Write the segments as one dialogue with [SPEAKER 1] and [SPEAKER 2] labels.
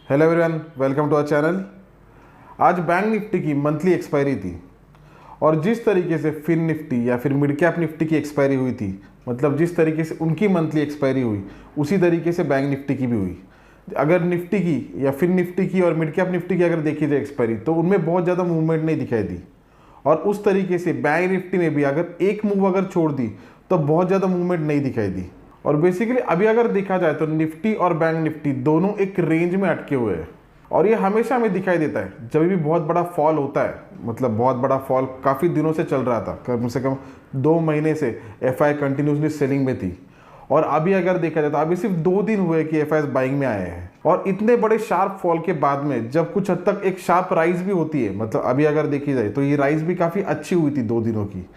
[SPEAKER 1] Hello everyone, welcome to our channel. आज Bank Nifty की monthly expiry थी और जिस तरीके से फिन निफ्टी या फिर मिड कैप निफ्टी की एक्सपायरी हुई थी, मतलब जिस तरीके से उनकी मंथली एक्सपायरी हुई उसी तरीके से बैंक निफ्टी की भी हुई। अगर निफ्टी की या फिन निफ्टी की और मिड कैप निफ्टी की अगर देखी जाए एक्सपायरी, तो उनमें बहुत ज़्यादा मूवमेंट नहीं दिखाई दी। और उस तरीके से बैंक निफ्टी में भी अगर एक मूव अगर छोड़ दी तो बहुत ज़्यादा मूवमेंट नहीं दिखाई दी। और बेसिकली अभी अगर देखा जाए तो निफ्टी और बैंक निफ्टी दोनों एक रेंज में अटके हुए हैं और ये हमेशा हमें दिखाई देता है जब भी बहुत बड़ा फॉल होता है। मतलब बहुत बड़ा फॉल काफ़ी दिनों से चल रहा था, कम से कम 2 महीने से एफआई कंटिन्यूसली सेलिंग में थी। और अभी अगर देखा जाए तो अभी सिर्फ 2 दिन हुए कि एफआई बाइंग में आए हैं। और इतने बड़े शार्प फॉल के बाद में जब कुछ हद तक एक शार्प राइज भी होती है, मतलब अभी अगर देखी जाए तो ये राइज भी काफ़ी अच्छी हुई थी 2 दिनों की।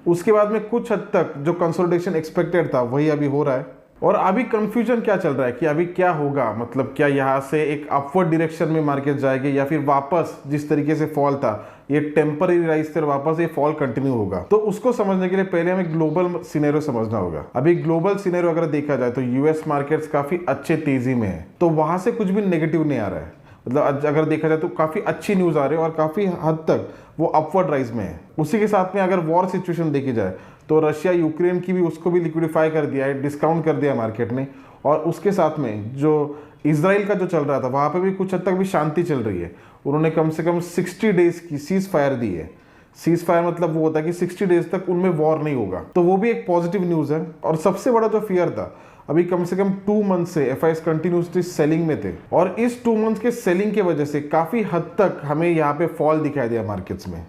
[SPEAKER 1] उसके बाद में कुछ हद तक जो कंसोलिडेशन एक्सपेक्टेड था वही अभी हो रहा है। और अभी कंफ्यूजन क्या चल रहा है कि अभी क्या होगा, मतलब क्या यहाँ से एक अपवर्ड डायरेक्शन में मार्केट जाएगी या फिर वापस जिस तरीके से फॉल था ये टेम्पररी राइज थे, वापस ये फॉल कंटिन्यू होगा। तो उसको समझने के लिए पहले हमें ग्लोबल सिनेरियो समझना होगा। अभी ग्लोबल सिनेरियो अगर देखा जाए तो यूएस मार्केट्स काफी अच्छे तेजी में है, तो वहां से कुछ भी नेगेटिव नहीं आ रहा है। मतलब अगर देखा जाए तो काफी अच्छी न्यूज आ रही है और काफी हद तक वो अपवर्ड राइज में है। उसी के साथ में अगर वॉर सिचुएशन देखी जाए तो रशिया यूक्रेन की भी उसको भी लिक्विडिफाई कर दिया है, डिस्काउंट कर दिया मार्केट ने। और उसके साथ में जो इजराइल का जो चल रहा था वहाँ पे भी कुछ हद तक भी शांति चल रही है। उन्होंने कम से कम 60 डेज की सीज फायर दी है। सीज फायर मतलब वो होता है कि 60 डेज तक उनमें वॉर नहीं होगा, तो वो भी एक पॉजिटिव न्यूज़ है। और सबसे बड़ा जो फियर था, अभी कम से कम 2 मंथ से एफआईएस कंटिन्यूसली सेलिंग में थे और इस 2 मंथ के सेलिंग के वजह से काफ़ी हद तक हमें यहाँ पे फॉल दिखाई दिया मार्केट्स में।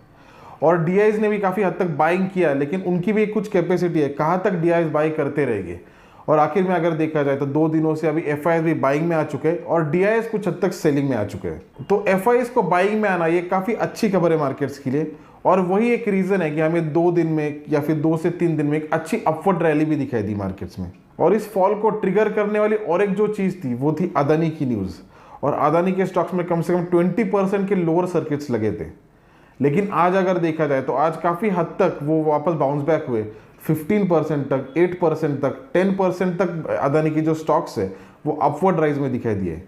[SPEAKER 1] और डीआईज ने भी काफ़ी हद तक बाइंग किया, लेकिन उनकी भी एक कुछ कैपेसिटी है, कहाँ तक डीआईज बाई करते रहेंगे। और आखिर में अगर देखा जाए तो 2 दिनों से अभी एफआईएस भी बाइंग में आ चुके हैं और डीआईएस कुछ हद तक सेलिंग में आ चुके हैं। तो एफआईएस को बाइंग में आना ये काफ़ी अच्छी खबर है मार्केट्स के लिए। और वही एक रीज़न है कि हमें 2 दिन में या फिर 2 से 3 दिन में एक अच्छी अपवर्ड रैली भी दिखाई दी मार्केट्स में। और इस फॉल को ट्रिगर करने वाली और एक जो चीज़ थी वो थी अदानी की न्यूज़। और अदानी के स्टॉक्स में कम से कम 20% के लोअर सर्किट्स लगे थे। लेकिन आज अगर देखा जाए तो आज काफ़ी हद तक वो वापस बाउंस बैक हुए, 15% तक, 8% तक, 10% तक अदानी की जो स्टॉक्स है वो अपवर्ड राइज में दिखाई दिए।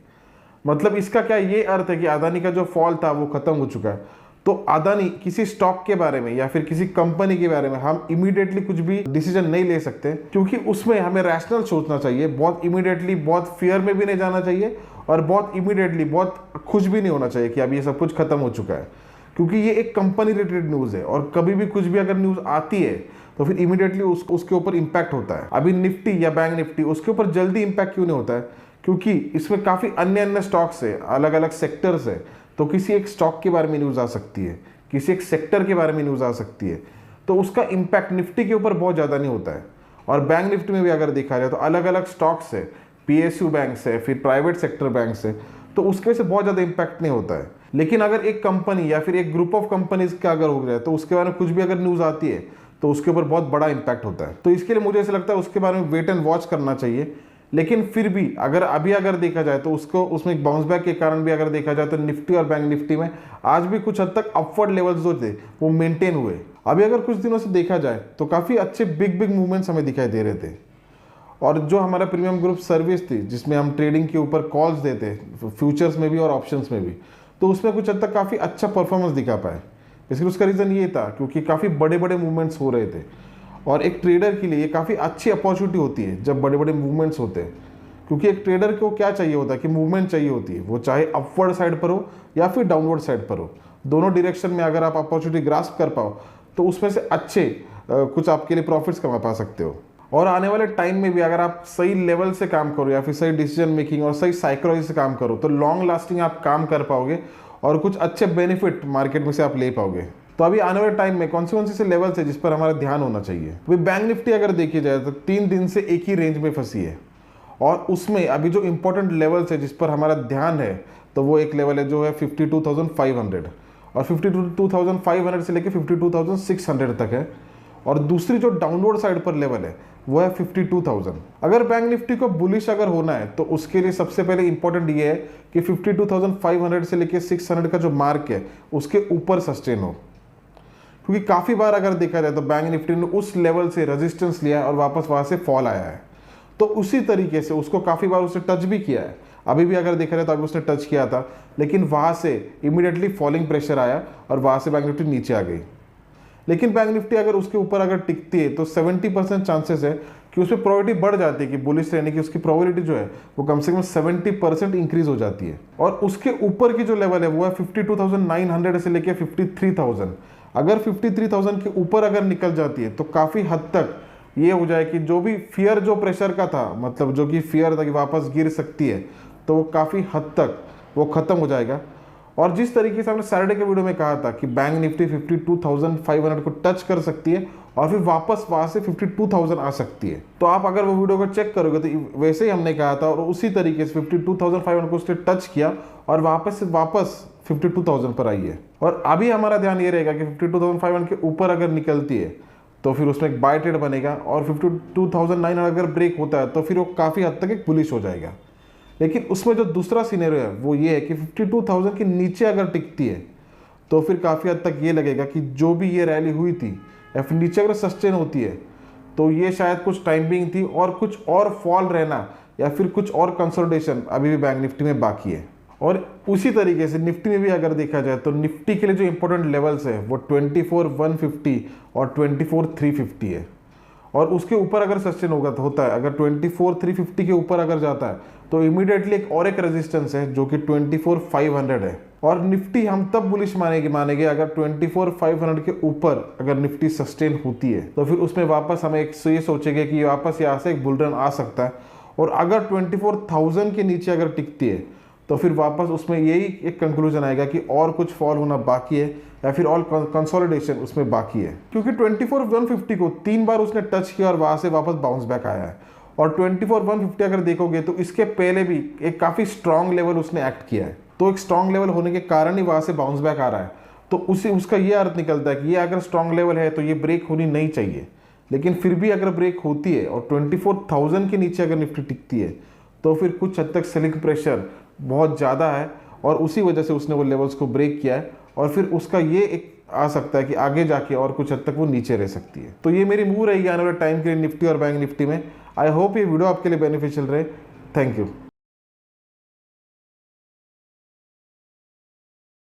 [SPEAKER 1] मतलब इसका क्या ये अर्थ है कि अदानी का जो फॉल था वो खत्म हो चुका है। तो अदानी किसी स्टॉक के बारे में या फिर किसी कंपनी के बारे में हम इमीडिएटली कुछ भी डिसीजन नहीं ले सकते, क्योंकि उसमें हमें रैशनल सोचना चाहिए। बहुत इमीडिएटली बहुत फियर में भी नहीं जाना चाहिए और बहुत इमीडिएटली बहुत खुश भी नहीं होना चाहिए कि अब ये सब कुछ खत्म हो चुका है, क्योंकि ये एक कंपनी रिलेटेड न्यूज़ है। और कभी भी कुछ भी अगर न्यूज़ आती है तो फिर इमीडिएटली उसके ऊपर इंपैक्ट होता है। अभी निफ्टी या बैंक निफ्टी उसके ऊपर जल्दी इंपैक्ट क्यों नहीं होता है? क्योंकि इसमें काफ़ी अन्य अन्य स्टॉक्स है, अलग अलग सेक्टर्स है। तो किसी एक स्टॉक के बारे में न्यूज़ आ सकती है, किसी एक सेक्टर के बारे में न्यूज़ आ सकती है, तो उसका इंपैक्ट निफ्टी के ऊपर बहुत ज़्यादा नहीं होता है। और बैंक निफ्टी में भी अगर देखा जाए तो अलग अलग स्टॉक्स है, पीएसयू बैंक है, फिर प्राइवेट सेक्टर बैंक है, तो उसके से बहुत ज़्यादा इंपैक्ट नहीं होता है। लेकिन अगर एक कंपनी या फिर एक ग्रुप ऑफ कंपनीज का अगर हो जाए तो उसके बारे में कुछ भी अगर न्यूज़ आती है तो उसके ऊपर बहुत बड़ा इंपैक्ट होता है। तो इसके लिए मुझे ऐसा लगता है उसके बारे में वेट एंड वॉच करना चाहिए। लेकिन फिर भी अगर देखा जाए तो उसको उसमें एक बाउंस बैक के कारण भी अगर देखा जाए तो निफ्टी और बैंक निफ्टी में आज भी कुछ हद तक अपवर्ड लेवल्स जो थे वो मेंटेन हुए। अभी अगर कुछ दिनों से देखा जाए तो काफ़ी अच्छे बिग मूवमेंट्स हमें दिखाई दे रहे थे। और जो हमारा प्रीमियम ग्रुप सर्विस थी जिसमें हम ट्रेडिंग के ऊपर कॉल्स देते, फ्यूचर्स में भी और ऑप्शंस में भी, तो उसमें कुछ हद तक काफ़ी अच्छा परफॉर्मेंस दिखा पाए। इसलिए उसका रीज़न ये था क्योंकि काफ़ी बड़े मूवमेंट्स हो रहे थे। और एक ट्रेडर के लिए काफ़ी अच्छी अपॉर्चुनिटी होती है जब बड़े मूवमेंट्स होते हैं, क्योंकि एक ट्रेडर को क्या चाहिए होता है कि मूवमेंट चाहिए होती है, वो चाहे अपवर्ड साइड पर हो या फिर डाउनवर्ड साइड पर हो। दोनों डायरेक्शन में अगर आप अपॉर्चुनिटी ग्रास्प कर पाओ तो उसमें से अच्छे कुछ आपके लिए प्रॉफिट्स कमा पा सकते हो। और आने वाले टाइम में भी अगर आप सही लेवल से काम करो या फिर सही डिसीजन मेकिंग और सही साइकोलॉजी से काम करो तो लॉन्ग लास्टिंग आप काम कर पाओगे और कुछ अच्छे बेनिफिट मार्केट में से आप ले पाओगे। तो अभी आने वाले टाइम में कौन से लेवल्स है जिस पर हमारा ध्यान होना चाहिए? अभी बैंक निफ्टी अगर देखी जाए तो 3 दिन से एक ही रेंज में फंसी है और उसमें अभी जो इंपॉर्टेंट लेवल्स है जिस पर हमारा ध्यान है तो वो एक लेवल है जो है 52,500 और 52,500 से लेकर 52,600 तक है। और दूसरी जो डाउनवर्ड साइड पर लेवल है वो है 52,000। अगर बैंक निफ्टी को बुलिश अगर होना है तो उसके लिए सबसे पहले इंपॉर्टेंट ये है कि 52,500 से लेकर 600 का जो मार्क है उसके ऊपर सस्टेन हो, क्योंकि काफ़ी बार अगर देखा जाए तो बैंक निफ्टी ने उस लेवल से रेजिस्टेंस लिया और वापस वहाँ से फॉल आया है। तो उसी तरीके से उसको काफ़ी बार उसे टच भी किया है। अभी भी अगर देखा जाए तो अभी उसने टच किया था, लेकिन वहाँ से इमीडिएटली फॉलिंग प्रेशर आया और वहाँ से बैंक निफ्टी नीचे आ गई। लेकिन बैंक निफ्टी अगर उसके ऊपर अगर टिकती है तो 70% चांसेस है कि उसमें प्रोबेबिलिटी बढ़ जाती है कि बुलिश रहने की उसकी प्रोबेबिलिटी जो है वो कम से कम 70% इंक्रीज हो जाती है। और उसके ऊपर की जो लेवल है वो है 52,900 से लेके 53,000। अगर 53,000 के ऊपर अगर निकल जाती है तो काफ़ी हद तक ये हो जाए कि जो भी फियर जो प्रेशर का था, मतलब जो कि फियर था कि वापस गिर सकती है, तो वो काफ़ी हद तक वो ख़त्म हो जाएगा। और जिस तरीके से हमने सैटरडे के वीडियो में कहा था कि बैंक निफ्टी 52,500 को टच कर सकती है और फिर वापस वहाँ से 52,000 आ सकती है, तो आप अगर वो वीडियो को चेक करोगे तो वैसे ही हमने कहा था और उसी तरीके से 52,500 को उसने टच किया और वापस 52,000 पर आई है। और अभी हमारा ध्यान ये रहेगा कि 52,500 के ऊपर अगर निकलती है तो फिर उसमें एक बाय ट्रेड बनेगा और 52,900 अगर ब्रेक होता है तो फिर वो काफ़ी हद तक एक बुलिश हो जाएगा। लेकिन उसमें जो दूसरा सिनेरियो है वो ये है कि 52,000 के नीचे अगर टिकती है तो फिर काफ़ी हद तक ये लगेगा कि जो भी ये रैली हुई थी या फिर नीचे अगर सस्टेन होती है तो ये शायद कुछ टाइमिंग थी और कुछ और फॉल रहना या फिर कुछ और कंसोलिडेशन अभी भी बैंक निफ्टी में बाकी है। और उसी तरीके से निफ्टी में भी अगर देखा जाए तो निफ्टी के लिए जो इंपॉर्टेंट लेवल्स है वो 24,150 और 24,350 है। और उसके ऊपर अगर सस्टेन होता है, अगर 24,350 के ऊपर अगर जाता है तो इमीडिएटली एक रेजिस्टेंस है जो कि 24,500 है। और निफ्टी हम तब बुलिश मानेंगे अगर 24,500 के ऊपर अगर निफ्टी सस्टेन होती है तो फिर उसमें वापस हमें ये सोचेंगे कि वापस यहाँ से एक बुल रन आ सकता है। और अगर 24,000 के नीचे अगर टिकती है तो फिर वापस उसमें यही एक कंक्लूजन आएगा कि और कुछ फॉल होना बाकी है या फिर ऑल कंसोलिडेशन उसमें बाकी है, क्योंकि 24,150 को 3 बार उसने टच किया और वहाँ से वापस बाउंस बैक आया है। और 24,150 अगर देखोगे तो इसके पहले भी एक काफ़ी स्ट्रॉन्ग लेवल उसने एक्ट किया है, तो एक स्ट्रॉन्ग लेवल होने के कारण ही वहाँ से बाउंस बैक आ रहा है। तो उसका ये अर्थ निकलता है कि ये अगर स्ट्रॉन्ग लेवल है तो ये ब्रेक होनी नहीं चाहिए, लेकिन फिर भी अगर ब्रेक होती है और 24,000 के नीचे अगर निफ्टी टिकती है तो फिर कुछ हद तक सेलिंग प्रेशर बहुत ज़्यादा है और उसी वजह से उसने वो लेवल्स को ब्रेक किया है। और फिर उसका ये एक आ सकता है कि आगे जाके और कुछ हद तक वो नीचे रह सकती है। तो ये मेरी मूव रहेगी आने वाले टाइम के लिए निफ्टी और बैंक निफ्टी में। आई होप ये वीडियो आपके लिए बेनिफिशियल रहे। Thank you.